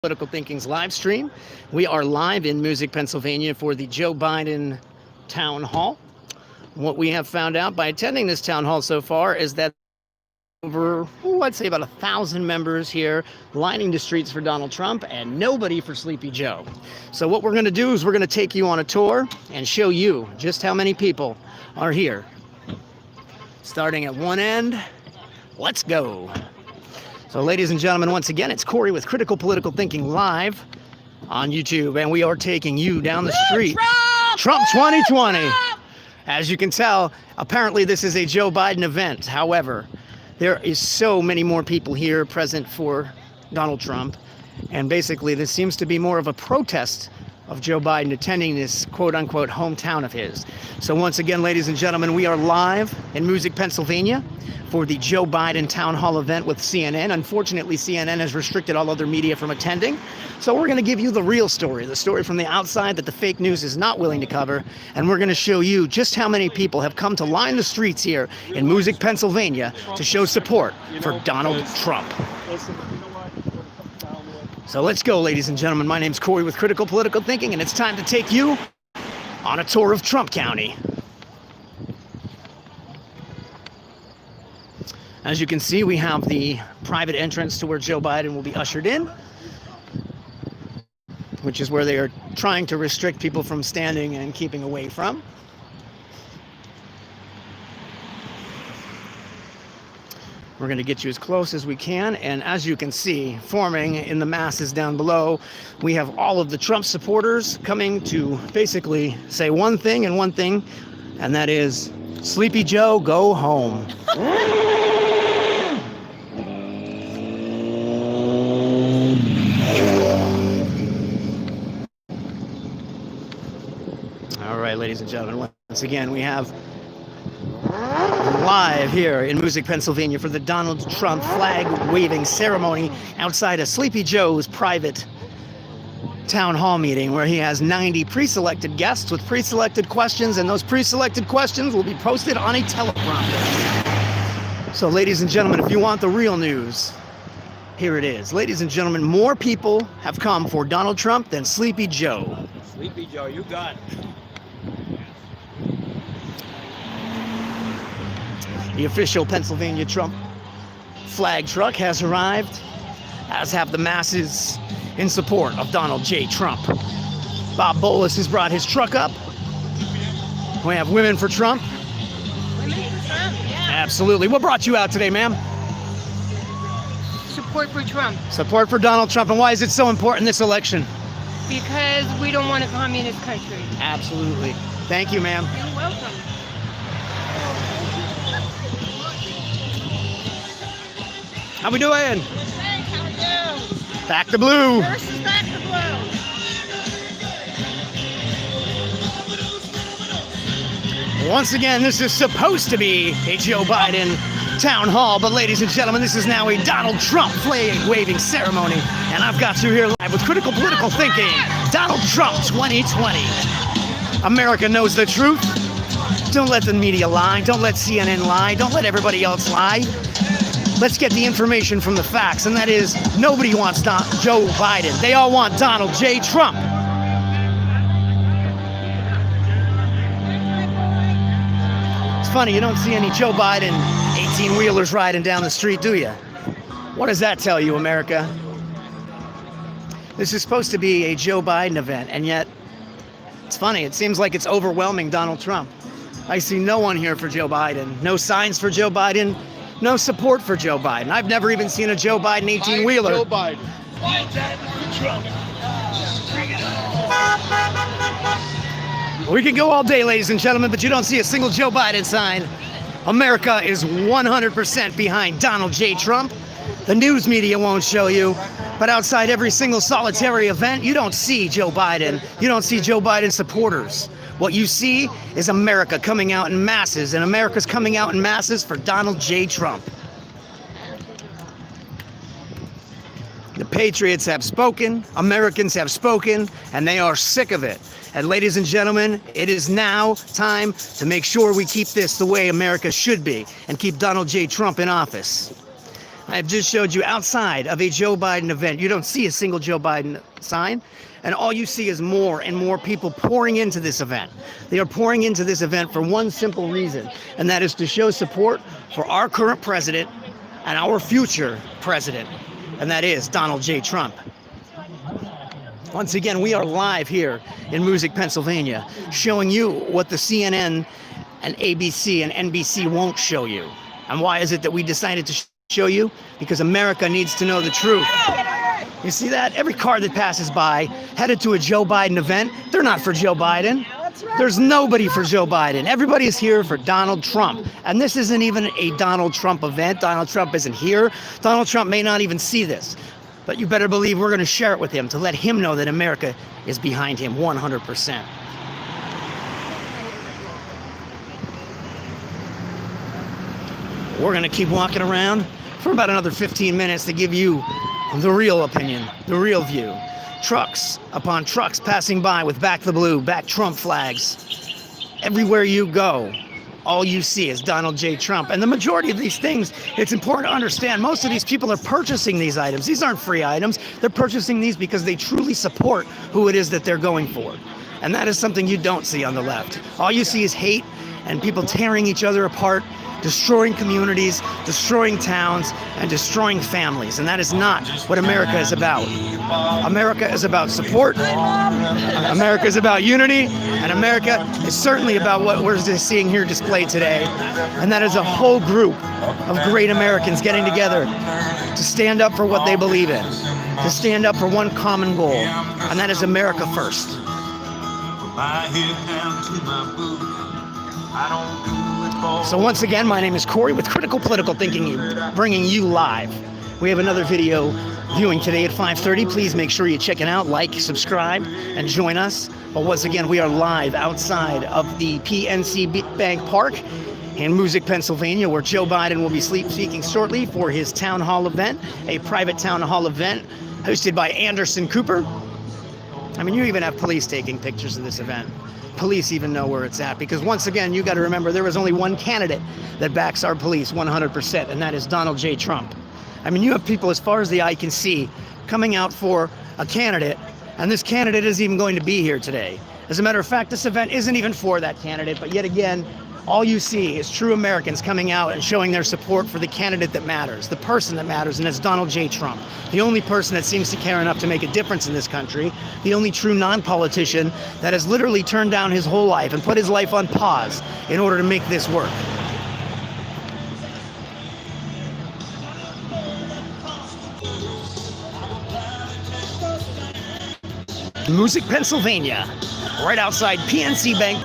Political Thinking's live stream. We are live in Music, Pennsylvania for the Joe Biden Town Hall. What we have found out by attending this town hall so far is that over, let's say about 1,000 members here lining the streets for Donald Trump and nobody for Sleepy Joe. So what we're going to do is we're going to take you on a tour and show you just how many people are here. Starting at one end, let's go. So ladies and gentlemen, once again, it's Corey with Critical Political Thinking live on YouTube, and we are taking you down the street. Trump 2020. As you can tell, apparently this is a Joe Biden event. However, there is so many more people here present for Donald Trump, and basically this seems to be more of a protest of Joe Biden attending this quote-unquote hometown of his. So once again, ladies and gentlemen, we are live in Music, Pennsylvania for the Joe Biden Town Hall event with CNN. Unfortunately, CNN has restricted all other media from attending. So we're going to give you the real story, the story from the outside that the fake news is not willing to cover. And we're going to show you just how many people have come to line the streets here in Music, Pennsylvania to show support for Donald Trump. So let's go, ladies and gentlemen. My name's Corey with Critical Political Thinking, and it's time to take you on a tour of Trump County. As you can see, we have the private entrance to where Joe Biden will be ushered in, which is where they are trying to restrict people from standing and keeping away from. We're going to get you as close as we can, and as you can see, forming in the masses down below, we have all of the Trump supporters coming to basically say one thing and one thing, and that is, Sleepy Joe, go home. All right, ladies and gentlemen, once again, we have live here in Music, Pennsylvania for the Donald Trump flag-waving ceremony outside of Sleepy Joe's private town hall meeting, where he has 90 pre-selected guests with pre-selected questions, and those pre-selected questions will be posted on a teleprompter. So, ladies and gentlemen, if you want the real news, here it is. Ladies and gentlemen, more people have come for Donald Trump than Sleepy Joe. Sleepy Joe, you got it. The official Pennsylvania Trump flag truck has arrived, as have the masses in support of Donald J. Trump. Bob Bolus has brought his truck up. We have Women for Trump. Women for Trump, yeah. Absolutely. What brought you out today, ma'am? Support for Trump. Support for Donald Trump. And why is it so important this election? Because we don't want a communist country. Absolutely. Thank you, ma'am. You're welcome. How we doing? Thanks, how are you? Back to blue. Versus back to blue. Once again, this is supposed to be a Joe Biden town hall, but ladies and gentlemen, this is now a Donald Trump flag-waving ceremony, and I've got you here live with Critical Political Thinking. Donald Trump 2020. America knows the truth. Don't let the media lie. Don't let CNN lie. Don't let everybody else lie. Let's get the information from the facts, and that is, nobody wants Joe Biden. They all want Donald J. Trump. It's funny, you don't see any Joe Biden 18-wheelers riding down the street, do you? What does that tell you, America? This is supposed to be a Joe Biden event, and yet, it's funny, it seems like it's overwhelming Donald Trump. I see no one here for Joe Biden. No signs for Joe Biden. No support for Joe Biden. I've never even seen a Joe Biden 18-wheeler. Joe Biden. Trump. Bring it on. We can go all day, ladies and gentlemen, but you don't see a single Joe Biden sign. America is 100% behind Donald J. Trump. The news media won't show you, but outside every single solitary event, you don't see Joe Biden. You don't see Joe Biden supporters. What you see is America coming out in masses, and America's coming out in masses for Donald J. Trump. The patriots have spoken, Americans have spoken, and they are sick of it. And ladies and gentlemen, it is now time to make sure we keep this the way America should be and keep Donald J. Trump in office. I've just showed you outside of a Joe Biden event. You don't see a single Joe Biden sign, and all you see is more and more people pouring into this event. They are pouring into this event for one simple reason, and that is to show support for our current president and our future president, and that is Donald J. Trump. Once again, we are live here in Music, Pennsylvania, showing you what the CNN and ABC and NBC won't show you. And why is it that we decided to show you? Because America needs to know the truth. You see that? Every car that passes by headed to a Joe Biden event, they're not for Joe Biden. There's nobody for Joe Biden. Everybody is here for Donald Trump. And this isn't even a Donald Trump event. Donald Trump isn't here. Donald Trump may not even see this. But you better believe we're going to share it with him to let him know that America is behind him 100%. We're going to keep walking around for about another 15 minutes to give you the real opinion, the real view. Trucks upon trucks passing by with back the blue, back Trump flags. Everywhere you go, all you see is Donald J. Trump. And the majority of these things, it's important to understand, most of these people are purchasing these items. These aren't free items. They're purchasing these because they truly support who it is that they're going for. And that is something you don't see on the left. All you see is hate and people tearing each other apart, destroying communities, destroying towns, and destroying families. And that is not what America is about. America is about support. America is about unity. And America is certainly about what we're seeing here displayed today. And that is a whole group of great Americans getting together to stand up for what they believe in, to stand up for one common goal, and that is America first. So once again, my name is Corey with Critical Political Thinking, bringing you live. We have another video viewing today at 5:30. Please make sure you check it out, like, subscribe, and join us. But once again, we are live outside of the PNC Bank Park in Music, Pennsylvania, where Joe Biden will be speaking shortly for his town hall event, a private town hall event hosted by Anderson Cooper. I mean, you even have police taking pictures of this event. Police even know where it's at, because once again, you got to remember there was only one candidate that backs our police 100%, and that is Donald J. Trump. I mean, you have people as far as the eye can see coming out for a candidate, and this candidate isn't even going to be here today. As a matter of fact, this event isn't even for that candidate, but yet again, all you see is true Americans coming out and showing their support for the candidate that matters, the person that matters, and that's Donald J. Trump. The only person that seems to care enough to make a difference in this country, the only true non-politician that has literally turned down his whole life and put his life on pause in order to make this work. Music, Pennsylvania, right outside PNC Bank.